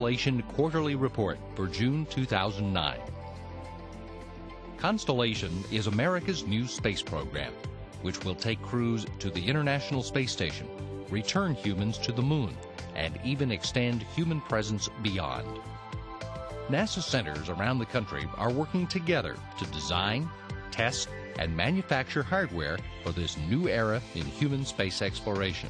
Constellation Quarterly Report for June 2009. Constellation is America's new space program, which will take crews to the International Space Station, return humans to the Moon, and even extend human presence beyond. NASA centers around the country are working together to design, test, and manufacture hardware for this new era in human space exploration.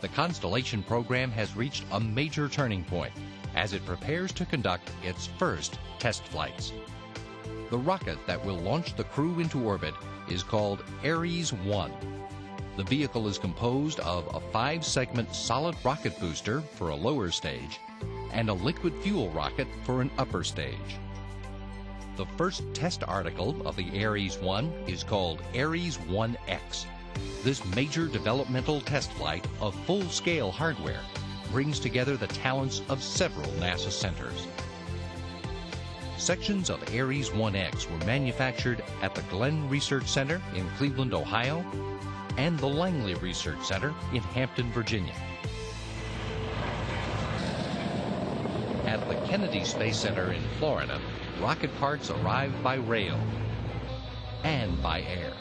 The Constellation program has reached a major turning point as it prepares to conduct its first test flights. The rocket that will launch the crew into orbit is called Ares 1. The vehicle is composed of a 5-segment solid rocket booster for a lower stage and a liquid fuel rocket for an upper stage. The first test article of the Ares 1 is called Ares 1X. This major developmental test flight of full-scale hardware brings together the talents of several NASA centers. Sections of Ares 1X were manufactured at the Glenn Research Center in Cleveland, Ohio, and the Langley Research Center in Hampton, Virginia. At the Kennedy Space Center in Florida, rocket parts arrived by rail and by air.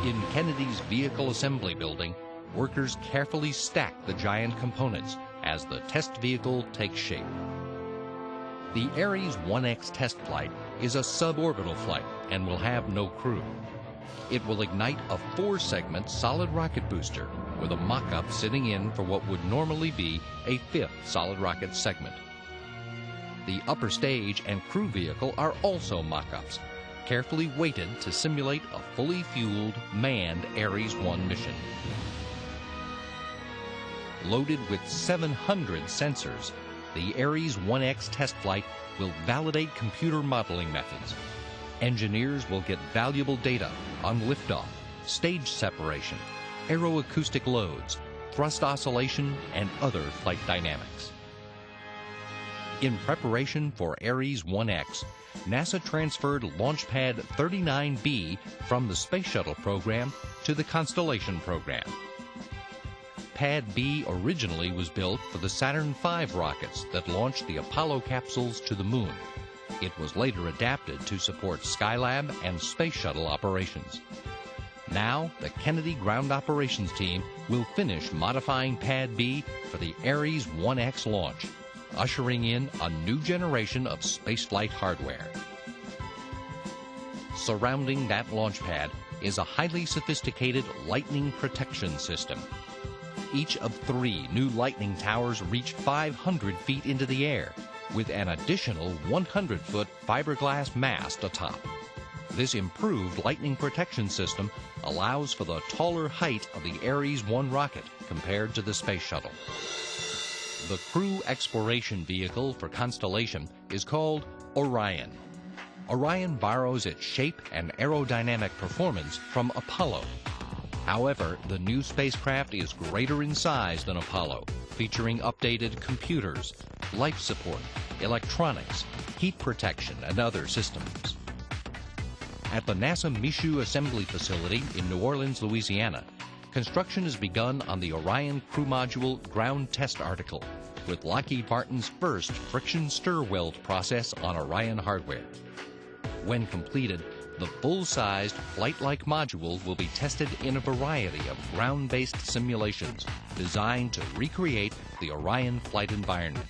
In Kennedy's Vehicle Assembly Building, workers carefully stack the giant components as the test vehicle takes shape. The Ares 1X test flight is a suborbital flight and will have no crew. It will ignite a 4-segment solid rocket booster with a mock-up sitting in for what would normally be a 5th solid rocket segment. The upper stage and crew vehicle are also mock-ups, carefully weighted to simulate a fully fueled, manned Ares 1 mission. Loaded with 700 sensors, the Ares 1X test flight will validate computer modeling methods. Engineers will get valuable data on liftoff, stage separation, aeroacoustic loads, thrust oscillation, and other flight dynamics. In preparation for Ares 1X, NASA transferred Launch Pad 39B from the Space Shuttle program to the Constellation program. Pad B originally was built for the Saturn V rockets that launched the Apollo capsules to the Moon. It was later adapted to support Skylab and Space Shuttle operations. Now, the Kennedy Ground Operations Team will finish modifying Pad B for the Ares 1X launch, ushering in a new generation of spaceflight hardware. Surrounding that launch pad is a highly sophisticated lightning protection system. Each of 3 new lightning towers reach 500 feet into the air, with an additional 100-foot fiberglass mast atop. This improved lightning protection system allows for the taller height of the Ares 1 rocket compared to the Space Shuttle. The crew exploration vehicle for Constellation is called Orion. Orion borrows its shape and aerodynamic performance from Apollo. However, the new spacecraft is greater in size than Apollo, featuring updated computers, life support, electronics, heat protection, and other systems. At the NASA Michoud Assembly Facility in New Orleans, Louisiana, construction has begun on the Orion Crew Module ground test article, with Lockheed Martin's first friction stir weld process on Orion hardware. When completed, the full-sized flight-like module will be tested in a variety of ground-based simulations designed to recreate the Orion flight environment.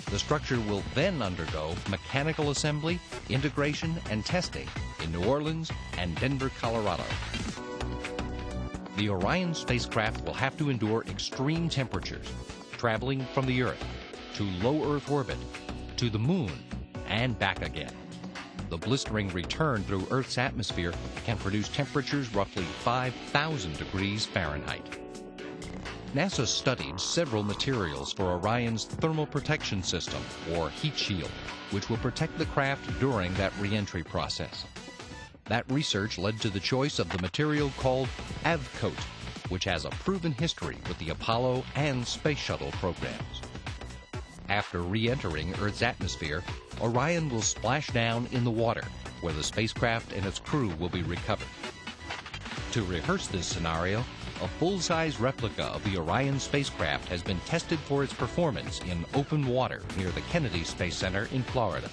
The structure will then undergo mechanical assembly, integration, and testing in New Orleans and Denver, Colorado. The Orion spacecraft will have to endure extreme temperatures, traveling from the Earth to low Earth orbit, to the Moon, and back again. The blistering return through Earth's atmosphere can produce temperatures roughly 5,000 degrees Fahrenheit. NASA studied several materials for Orion's thermal protection system, or heat shield, which will protect the craft during that re-entry process. That research led to the choice of the material called AVCOAT, which has a proven history with the Apollo and Space Shuttle programs. After re-entering Earth's atmosphere, Orion will splash down in the water, where the spacecraft and its crew will be recovered. To rehearse this scenario, a full-size replica of the Orion spacecraft has been tested for its performance in open water near the Kennedy Space Center in Florida.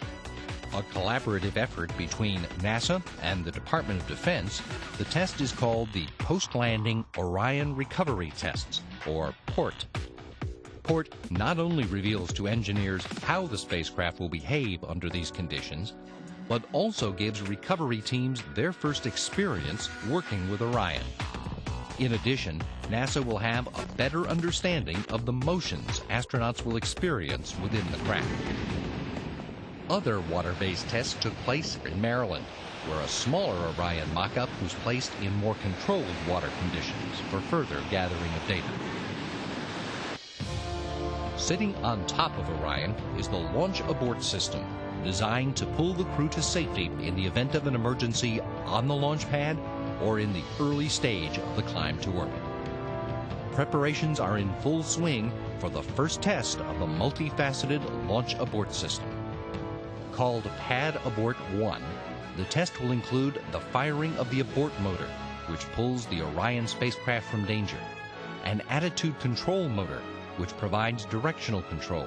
A collaborative effort between NASA and the Department of Defense, the test is called the Post-Landing Orion Recovery Tests, or PORT. PORT not only reveals to engineers how the spacecraft will behave under these conditions, but also gives recovery teams their first experience working with Orion. In addition, NASA will have a better understanding of the motions astronauts will experience within the craft. Other water-based tests took place in Maryland, where a smaller Orion mock-up was placed in more controlled water conditions for further gathering of data. Sitting on top of Orion is the Launch Abort System, designed to pull the crew to safety in the event of an emergency on the launch pad or in the early stage of the climb to orbit. Preparations are in full swing for the first test of the multifaceted Launch Abort System. Called Pad Abort 1, the test will include the firing of the abort motor, which pulls the Orion spacecraft from danger, an attitude control motor, which provides directional control,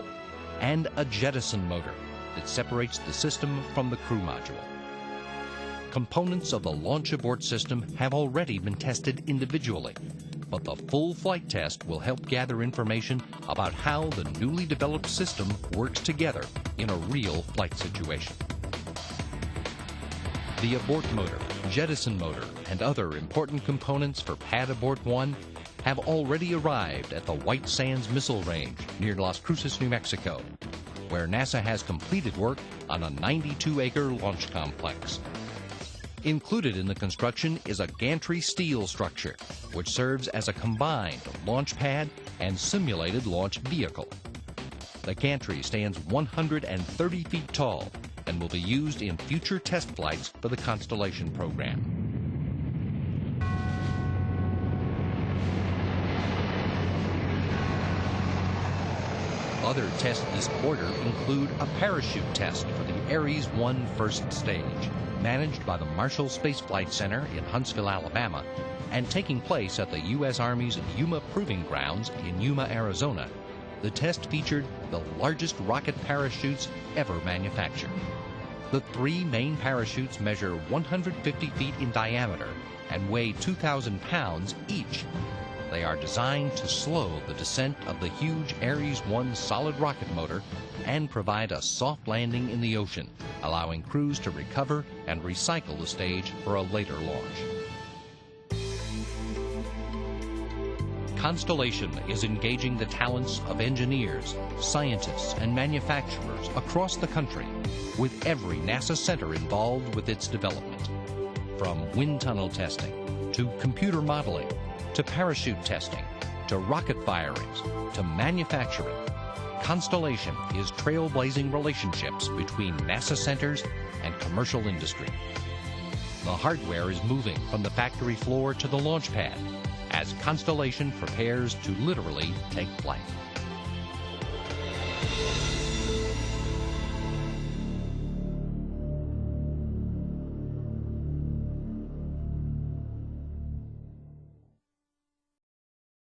and a jettison motor that separates the system from the crew module. Components of the Launch Abort System have already been tested individually, but the full flight test will help gather information about how the newly developed system works together in a real flight situation. The abort motor, jettison motor, and other important components for Pad Abort 1 have already arrived at the White Sands Missile Range near Las Cruces, New Mexico, where NASA has completed work on a 92-acre launch complex. Included in the construction is a gantry steel structure, which serves as a combined launch pad and simulated launch vehicle. The gantry stands 130 feet tall and will be used in future test flights for the Constellation program. Other tests this quarter include a parachute test for the Ares 1 first stage, managed by the Marshall Space Flight Center in Huntsville, Alabama, and taking place at the U.S. Army's Yuma Proving Grounds in Yuma, Arizona. The test featured the largest rocket parachutes ever manufactured. The three main parachutes measure 150 feet in diameter and weigh 2,000 pounds each. They are designed to slow the descent of the huge Ares 1 solid rocket motor and provide a soft landing in the ocean, allowing crews to recover and recycle the stage for a later launch. Constellation is engaging the talents of engineers, scientists, and manufacturers across the country, with every NASA center involved with its development. From wind tunnel testing, to computer modeling, to parachute testing, to rocket firings, to manufacturing, Constellation is trailblazing relationships between NASA centers and commercial industry. The hardware is moving from the factory floor to the launch pad as Constellation prepares to literally take flight.